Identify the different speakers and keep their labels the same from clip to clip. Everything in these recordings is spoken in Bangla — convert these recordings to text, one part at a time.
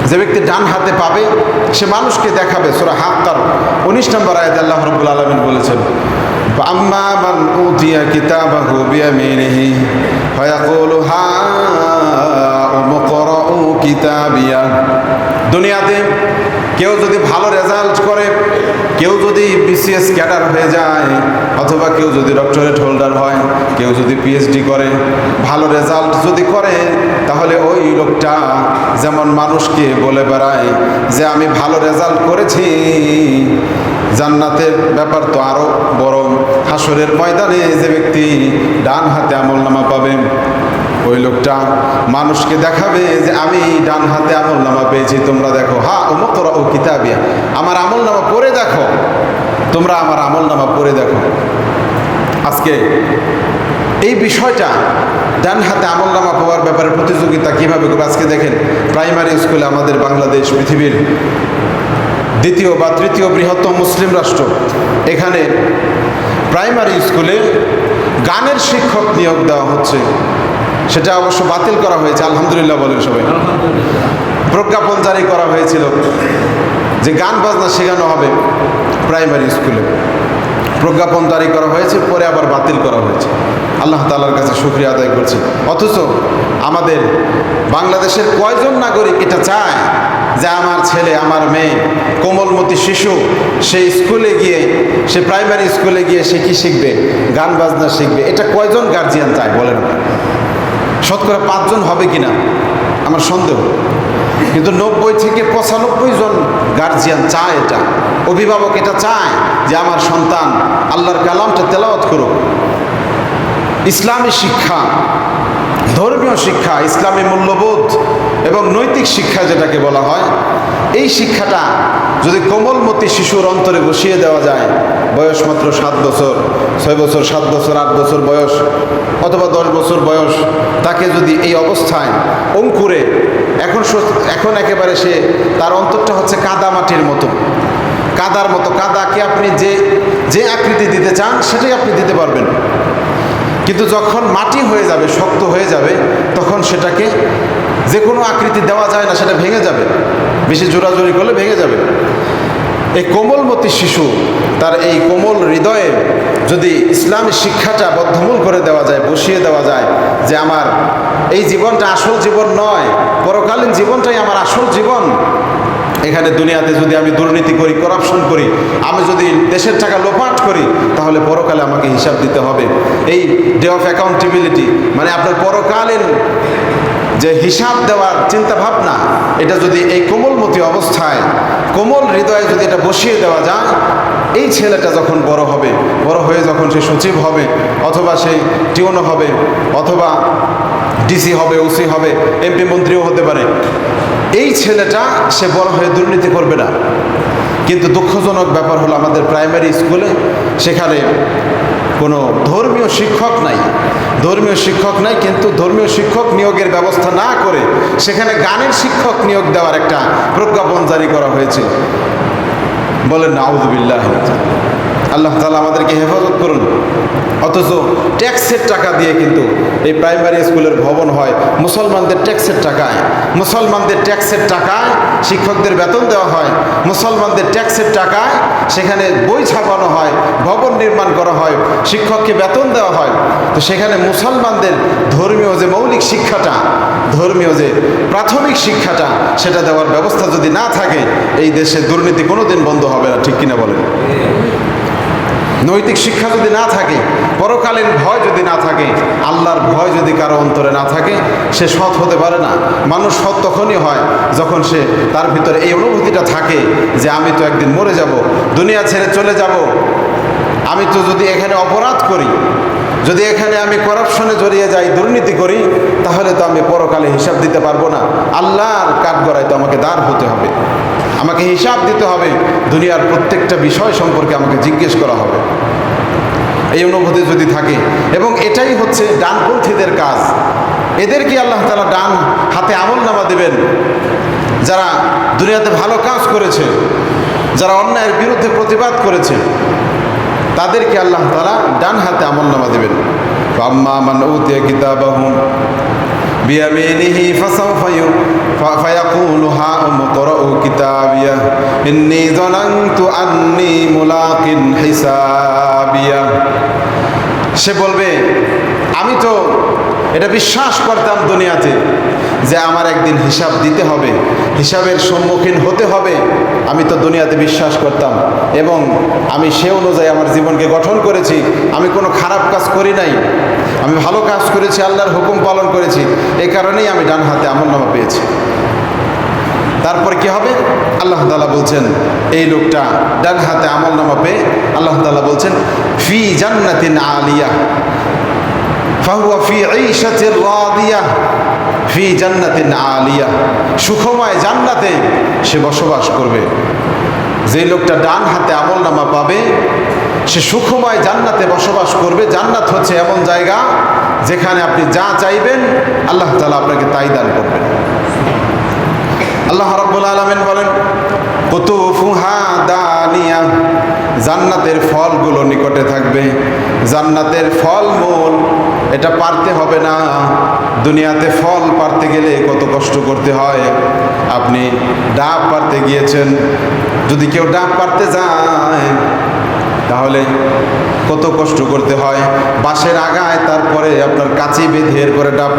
Speaker 1: যে ব্যক্তি ডান হাতে পাবে সে মানুষকে দেখাবে। সূরা হাক্কার 19 নম্বর আয়াতে আল্লাহ রাব্বুল আলামিন বলেছেন, আম্মা মান উতিয়া কিতাবাহু বিয়ামিনিহি ফায়াকুলু হাউম ইকরাউ কিতাবিয়া। দুনিয়াতে কেউ যদি ভালো রেজাল্ট করে, কেউ যদি বিসিএস ক্যাডার হয়ে যায়, অথবা কেউ যদি ডক্টরেট হোল্ডার হয়, কেউ যদি পিএইচডি করে, ভালো রেজাল্ট যদি করে, তাহলে ওই লোকটা যেমন মানুষকে বলে বেড়ায় যে আমি ভালো রেজাল্ট করেছি, জান্নাতের ব্যাপার তো আরও বড়। হাসরের ময়দানে যে ব্যক্তি ডান হাতে আমলনামা পাবে, ওই লোকটা মানুষকে দেখাবে যে আমি ডান হাতে আমলনামা পেয়েছি, তোমরা দেখো, হা উমকরা ও কিতাবিয়া, আমার আমলনামা পড়ে দেখো, তোমরা আমার আমলনামা পড়ে দেখো। আজকে এই বিষয়টা ডান হাতে আমলনামা পাওয়ার ব্যাপারে প্রতিযোগিতা কীভাবে করবে? আজকে দেখেন প্রাইমারি স্কুলে আমাদের বাংলাদেশ পৃথিবীর দ্বিতীয় বা তৃতীয় বৃহত্তম মুসলিম রাষ্ট্র, এখানে প্রাইমারি স্কুলে গানের শিক্ষক নিয়োগ দেওয়া হচ্ছে। সেটা অবশ্য বাতিল করা হয়েছে, আলহামদুলিল্লাহ বলেন সবাই। প্রজ্ঞাপন জারি করা হয়েছিল যে গান বাজনা শেখানো হবে প্রাইমারি স্কুলে, প্রজ্ঞাপন জারি করা হয়েছে, পরে আবার বাতিল করা হয়েছে। আল্লাহ তাআলার কাছে শুকরিয়া আদায় করছি। অথচ আমাদের বাংলাদেশের কয়জন নাগরিক এটা চায় যে আমার ছেলে, আমার মেয়ে, কোমলমতি শিশু, সে স্কুলে গিয়ে, সে প্রাইমারি স্কুলে গিয়ে সে কি শিখবে? গান বাজনা শিখবে। এটা কয়জন গার্জিয়ান চায় বলেন? শতকরা 5 জন হবে কিনা আমার সন্দেহ। কিন্তু 90 থেকে 95 জন গার্জিয়ান চায়, এটা অভিভাবক এটা চায় যে আমার সন্তান আল্লাহর কালামটা তেলাওয়াত করুক। ইসলামী শিক্ষা, ধর্মীয় শিক্ষা, ইসলামী মূল্যবোধ এবং নৈতিক শিক্ষা যেটাকে বলা হয়, এই শিক্ষাটা যদি কোমলমতি শিশুর অন্তরে বসিয়ে দেওয়া যায়, বয়স মাত্র 7 বছর, 6 বছর, 7 বছর, 8 বছর বয়স, অথবা 10 বছর বয়স, তাকে যদি এই অবস্থায় অঙ্কুরে, এখন একেবারে সে, তার অন্তরটা হচ্ছে কাদা মাটির মতো, কাদার মতো। কাদাকে আপনি যে আকৃতি দিতে চান সেটাই আপনি দিতে পারবেন, কিন্তু যখন মাটি হয়ে যাবে, শক্ত হয়ে যাবে, তখন সেটাকে যে কোনো আকৃতি দেওয়া যায় না, সেটা ভেঙে যাবে, বেশি জোরাজোরি করলে ভেঙে যাবে। এই কোমলমতি শিশু, তার এই কোমল হৃদয়ে যদি ইসলামী শিক্ষাটা বদ্ধমূল করে দেওয়া যায়, বসিয়ে দেওয়া যায় যে আমার এই জীবনটা আসল জীবন নয়, পরকালীন জীবনটাই আমার আসল জীবন। এখানে দুনিয়াতে যদি আমি দুর্নীতি করি, করাপশন করি, আমি যদি দেশের টাকা লোপাট করি, তাহলে পরকালে আমাকে হিসাব দিতে হবে। এই ডে অফ অ্যাকাউন্টেবিলিটি, মানে আপনার পরকালীন যে হিসাব দেওয়ার চিন্তা ভাবনা, এটা যদি এই কোমলমতি অবস্থায়, কোমল হৃদয়ে যদি এটা বসিয়ে দেওয়া যায়, এই ছেলেটা যখন বড় হবে, বড় হয়ে যখন সে সচিব হবে, অথবা সে টিউনো হবে, অথবা ডিসি হবে, ওসি হবে, এমপি মন্ত্রীও হতে পারে, এই ছেলেটা সে বড় হয়ে দুর্নীতি করবে না। কিন্তু দুঃখজনক ব্যাপার হলো আমাদের প্রাইমারি স্কুলে সেখানে কোনো ধর্মীয় শিক্ষক নাই, ধর্মীয় শিক্ষক নাই, কিন্তু ধর্মীয় শিক্ষক নিয়োগের ব্যবস্থা না করে সেখানে গানের শিক্ষক নিয়োগ দেওয়ার একটা প্রজ্ঞাপন জারি করা হয়েছে। বলেন নাউযুবিল্লাহ। আল্লাহ তাআলা আমাদেরকে হেফাজত করুন। অথচ ট্যাক্সের টাকা দিয়ে কিন্তু এই প্রাইমারি স্কুলের ভবন হয়, মুসলমানদের ট্যাক্সের টাকায়, মুসলমানদের ট্যাক্সের টাকায় শিক্ষকদের বেতন দেওয়া হয়, মুসলমানদের ট্যাক্সের টাকায় সেখানে বই ছাপানো হয়, ভবন নির্মাণ করা হয়, শিক্ষককে বেতন দেওয়া হয়। তো সেখানে মুসলমানদের ধর্মীয় যে মৌলিক শিক্ষাটা, ধর্মীয় যে প্রাথমিক শিক্ষাটা, সেটা দেওয়ার ব্যবস্থা যদি না থাকে, এই দেশে দুর্নীতি কোনোদিন বন্ধ হবে না, ঠিক কিনা বলেন? নৈতিক শিক্ষা যদি না থাকে, পরকালীন ভয় যদি না থাকে, আল্লাহর ভয় যদি কারো অন্তরে না থাকে, সে সৎ হতে পারে না। মানুষ সৎ তখনই হয় যখন সে, তার ভিতরে এই অনুভূতিটা থাকে যে আমি তো একদিন মরে যাব, দুনিয়া ছেড়ে চলে যাব, আমি তো যদি এখানে অপরাধ করি, যদি এখানে আমি করাপশনে জড়িয়ে যাই, দুর্নীতি করি, তাহলে তো আমি পরকালে হিসাব দিতে পারবো না, আল্লাহর কাঠগড়ায় তো আমাকে দাঁড় হতে হবে, আমাকে হিসাব দিতে হবে, দুনিয়ার প্রত্যেকটা বিষয় সম্পর্কে আমাকে জিজ্ঞেস করা হবে। এই অনুভূতি যদি থাকে, এবং এটাই হচ্ছে ডানপন্থীদের কাজ, এদেরকে আল্লাহ তাআলা ডান হাতে আমলনামা দেবেন। যারা দুনিয়াতে ভালো কাজ করেছে, যারা অন্যায়ের বিরুদ্ধে প্রতিবাদ করেছে, তাদেরকে আল্লাহ তাআলা ডান হাতে আমলনামা দেবেন। আম্মা মান উতিয়া কিতাবাহু বিয়ামিনিহি ফায়াকুলু হাউম ইকরাউ কিতাবিয়া ইন্নী যানানতু আন্নী মুলাকিন হিসাবিয়া। সে বলবে, আমি তো এটা বিশ্বাস করতাম দুনিয়াতে যে আমার একদিন হিসাব দিতে হবে, হিসাবের সম্মুখীন হতে হবে। আমি তো দুনিয়াতে বিশ্বাস করতাম এবং আমি সে অনুযায়ী আমার জীবনকে গঠন করেছি। আমি কোনো খারাপ কাজ করি নাই, আমি ভালো কাজ করেছি, আল্লাহর হুকুম পালন করেছি। এই কারণেই আমি ডান হাতে আমলনামা পেয়েছি। তারপর কি হবে? আল্লাহ তাআলা বলছেন, এই লোকটা ডান হাতে আমলনামা পেয়ে আল্লাহ তাআলা বলছেন ফি জান্নাতিন আলিয়া ফাহুয়া ফি ঈশাতির রাদিয়া, ফি জান্নাতিন আলিয়া, সুখময় জান্নাতে সে বসবাস করবে। যে লোকটা ডান হাতে আমলনামা পাবে সে সুখময় জান্নাতে বসবাস করবে। জান্নাত হচ্ছে এমন জায়গা যেখানে আপনি যা চাইবেন আল্লাহ তাআলা আপনাকে তাই দান করবেন। আল্লাহ রাব্বুল আলামিন বলেন কুতুফুহা দানিয়া, জান্নাতের ফলগুলো নিকটে থাকবে। জান্নাতের ফলমূল এটা পারতে হবে না। দুনিয়াতে ফল পারতে গেলে কত কষ্ট করতে হয়। আপনি ডাব পারতে গিয়েছেন, যদি কেউ ডাব পারতে যায় তাহলে কত কষ্ট করতে হয়। বাঁশের আগায় তারপরে আপনার কাঁচি বেঁধে এরপরে ডাব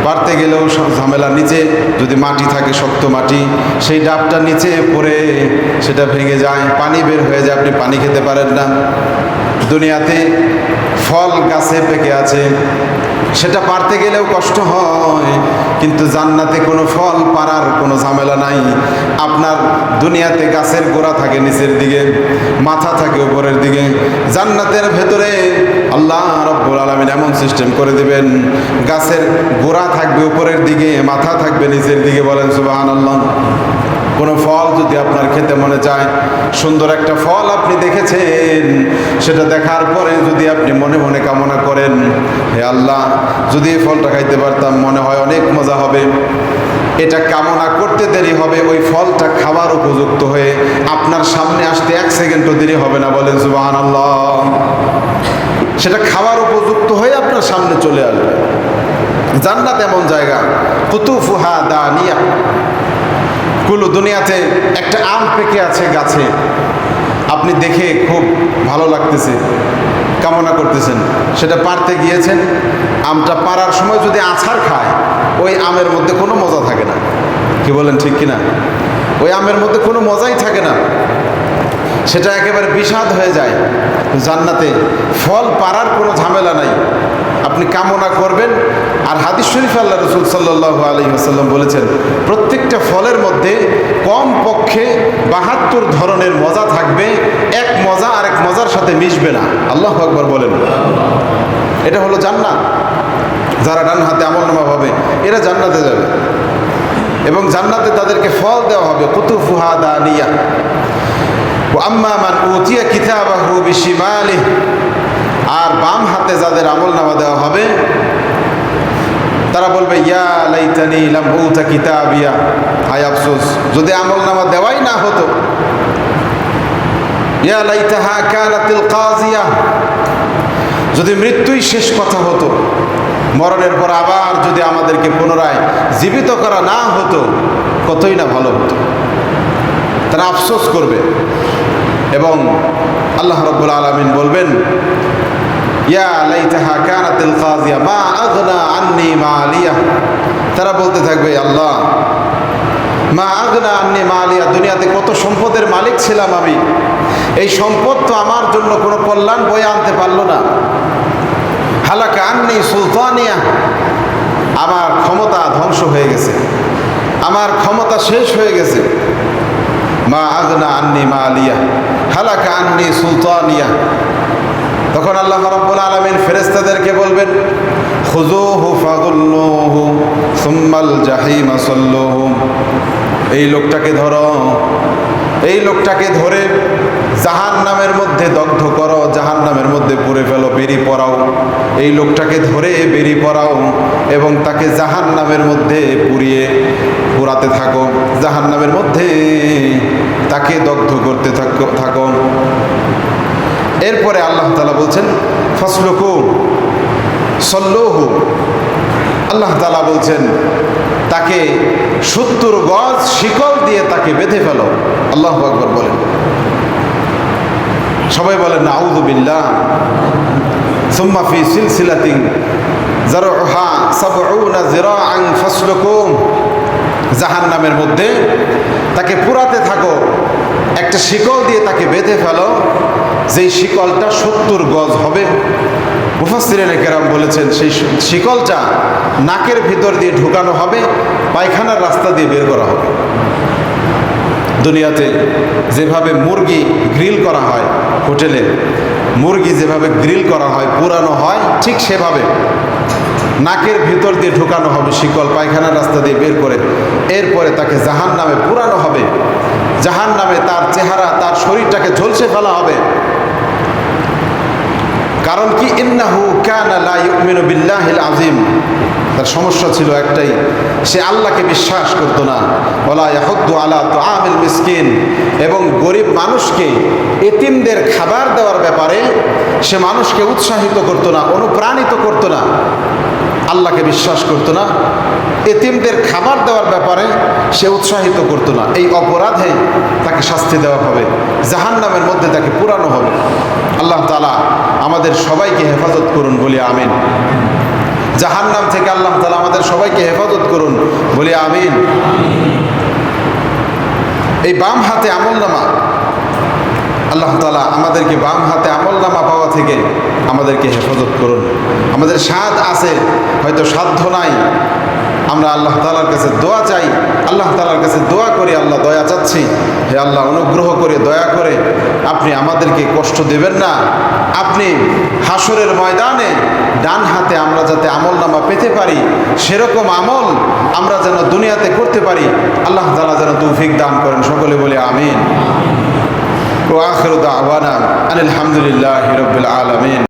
Speaker 1: পারতে গেলেও ঝামেলা। নিচে যদি মাটি থাকে, শক্ত মাটি, সেই ডাবটা নিচে পড়ে সেটা ভেঙে যায়, পানি বের হয়ে যায়, আপনি পানি খেতে পারেন না। দুনিয়াতে ফল গাছে পেকে আছে, সেটা পারতে গেলেও কষ্ট হয়, কিন্তু জান্নাতে কোনো ফল পারার কোনো ঝামেলা নাই। আপনার দুনিয়াতে গাছের গোড়া থাকে নিচের দিকে, মাথা থাকে উপরের দিকে। জান্নাতের ভেতরে আল্লাহ রাব্বুল আলামিন এমন সিস্টেম করে দিবেন, গাছের গোড়া থাকবে উপরের দিকে, মাথা থাকবে নিচের দিকে। বলেন সুবহানাল্লাহ। কোনো ফল যদি আপনার খেতে মনে চায়, সুন্দর একটা ফল আপনি দেখেছেন, সেটা দেখার পরে যদি আপনি মনে মনে কামনা করেন, হে আল্লাহ যদি এই ফলটা খাইতে পারতাম, মনে হয় অনেক মজা হবে। এটা কামনা করতে দেরি হবে, ওই ফলটা খাবার উপযুক্ত হয়ে আপনার সামনে আসতে 1 সেকেন্ডও দেরি হবে না। বলেন সুবহানাল্লাহ। সেটা খাবার উপযুক্ত হয়ে আপনার সামনে চলে আসবে। জান্নাত এমন জায়গা, কুতুফুহা দানিয়া। কুলু, দুনিয়াতে একটা আম পেকে আছে গাছে, আপনি দেখে খুব ভালো লাগতেছে, কামনা করতেছেন, সেটা পারতে গিয়েছেন। আমটা পারার সময় যদি আছাড় খায়, ওই আমের মধ্যে কোনো মজা থাকে না। কি বলেন, ঠিক কিনা? ওই আমের মধ্যে কোনো মজাই থাকে না, সেটা একেবারে বিষাদ হয়ে যায়। জান্নাতে ফল পারার কোনো ঝামেলা নাই, আপনি কামনা করবেন। আর হাদিস শরীফে আল্লাহ রাসূল সাল্লাল্লাহু আলাইহি ওয়াসাল্লাম বলেছেন, প্রত্যেকটা ফলের মধ্যে কম পক্ষে 72 ধরনের মজা থাকবে, এক মজা আরেক মজার সাথে মিশবে না। আল্লাহু আকবার বলেন। এটা হলো জান্নাত। যারা ডান হাতে আমলনামা পাবে এরা জান্নাতে যাবে এবং জান্নাতে তাদেরকে ফল দেওয়া হবে। কুতুফুহা দানিয়া। ওয়া আম্মা মান উতিয়া কিতাবাহু বিশিমালিহি, আর বাম হাতে যাদের আমলনামা দেওয়া হবে তারা বলবে ইয়া লাইতানি লাম উতা কিতাবিয়া, হায় আফসোস যদি আমলনামা দেওয়াই না হতো। ইয়া লাইতাহা কানাতিল কাজিয়া, যদি মৃত্যুই শেষ কথা হতো, মরণের পর আবার যদি আমাদেরকে পুনরায় জীবিত করা না হতো, কতই না ভালো হতো। তারা আফসোস করবে এবং আল্লাহ রাব্বুল আলামিন বলবেন ইয়া লাইতাহা কানাতিল কাজিয়া মা আগনা আন্নি মালিয়া। তারা বলতে থাকবে, আল্লাহ মা আগনা আন্নি মালিয়া, দুনিয়াতে কত সম্পদের মালিক ছিলাম আমি, এই সম্পদ তো আমার জন্য কোনো কল্যাণ বয়ে আনতে পারলো না। হালাকা আন্নি সুলতানিয়া, আমার ক্ষমতা ধ্বংস হয়ে গেছে, আমার ক্ষমতা শেষ হয়ে গেছে। মা আগনা আন্নি মালিয়া হালাকা আন্নি সুলতানিয়া। তখন আল্লাহ রাব্বুল আলামিন ফেরেশতাদেরকে বলবেন খুযুহু ফাগুল্লুহু সুম্মাল জাহিমা সাল্লুহু, এই লোকটাকে ধরো, এই লোকটাকে ধরে জাহান্নামের মধ্যে দগ্ধ করো, জাহান্নামের মধ্যে পুড়ে ফেলো, বেরি পড়াও। এই লোকটাকে ধরে বেরি পড়াও এবং তাকে জাহান্নামের মধ্যে পোড়াতে থাকো, জাহান্নামের মধ্যে তাকে দগ্ধ করতে থাকো। এরপরে আল্লাহ তাআলা বলছেন ফাসলুকু সল্লুহু, আল্লাহ তাআলা বলছেন তাকে 70 গজ শিকল দিয়ে তাকে বেঁধে ফেলো। আল্লাহু আকবার বলেন, সবাই বলেন আউযু বিল্লাহ। সুম্মা ফি সিলসিলাতিন যারউহা 70 যিরাআন ফাসলুকু, জাহান্নামের মধ্যে তাকে পুরাতে থাকো, একটা শিকল দিয়ে তাকে বেঁধে ফেলো, যেই শিকলটা 70 গজ হবে। মুফাসসিরিনে কেরাম বলেছেন সেই শিকলটা নাকের ভিতর দিয়ে ঢুকানো হবে, পায়খানার রাস্তা দিয়ে বের করা হবে। দুনিয়াতে যেভাবে মুরগি গ্রিল করা হয়, হোটেলে মুরগি যেভাবে গ্রিল করা হয়, পুরানো হয়, ঠিক সেভাবে নাকের ভিতর দিয়ে ঢুকানো হবে শিকল, পায়খানার রাস্তা দিয়ে বের করে। এরপরে তাকে জাহান্নামে পুরানো হবে, জাহান্নামে তার চেহারা, তার শরীরটাকে ঝলসে ফেলা হবে। কারণ কি, ইন্নাহু কানা লা ইউমিনু বিল্লাহিল আযীম, তার সমস্যা ছিল একটাই, সে আল্লাহকে বিশ্বাস করতো না। ওয়ালা ইয়াহুদ্দু আলা তুআমিল মিসকিন, এবং গরিব মানুষকে, এতিমদের খাবার দেওয়ার ব্যাপারে সে মানুষকে উৎসাহিত করতো না, অনুপ্রাণিত করতো না। আল্লাহকে বিশ্বাস করতো না, এতিমদের খাবার দেওয়ার ব্যাপারে সে উৎসাহিত করতো না। এই অপরাধে তাকে শাস্তি দেওয়া হবে, জাহান্নামের মধ্যে তাকে পুরানো হবে। আল্লাহ তাআলা আমাদের সবাইকে হেফাজত করুন, বলি আমিন। জাহান্নাম থেকে আল্লাহ তাআলা আমাদের সবাইকে হেফাজত করুন, বলি আমিন। এই বাম হাতে আমলনামা, আল্লাহ তাআলা আমাদেরকে বাম হাতে আমলনামা পাওয়া থেকে আমাদেরকে হেফাজত করুন। আমাদের সাধ্য আছে, হয়তো সাধ্য নাই, আমরা আল্লাহ তাআলার কাছে দোয়া চাই, আল্লাহ তাআলার কাছে দোয়া করি, আল্লাহ দয়া চাচ্ছি, হে আল্লাহ অনুগ্রহ করে, দয়া করে আপনি আমাদেরকে কষ্ট দেবেন না। আপনি হাসরের ময়দানে ডান হাতে আমরা যাতে আমলনামা পেতে পারি, সেরকম আমল আমরা যেন দুনিয়াতে করতে পারি, আল্লাহ তাআলা যেন তৌফিক দান করেন। সকলে বলে আমিন। ওয়া আখিরু দাওয়ানা আনিল হামদুলিল্লাহি রাব্বিল আলামিন।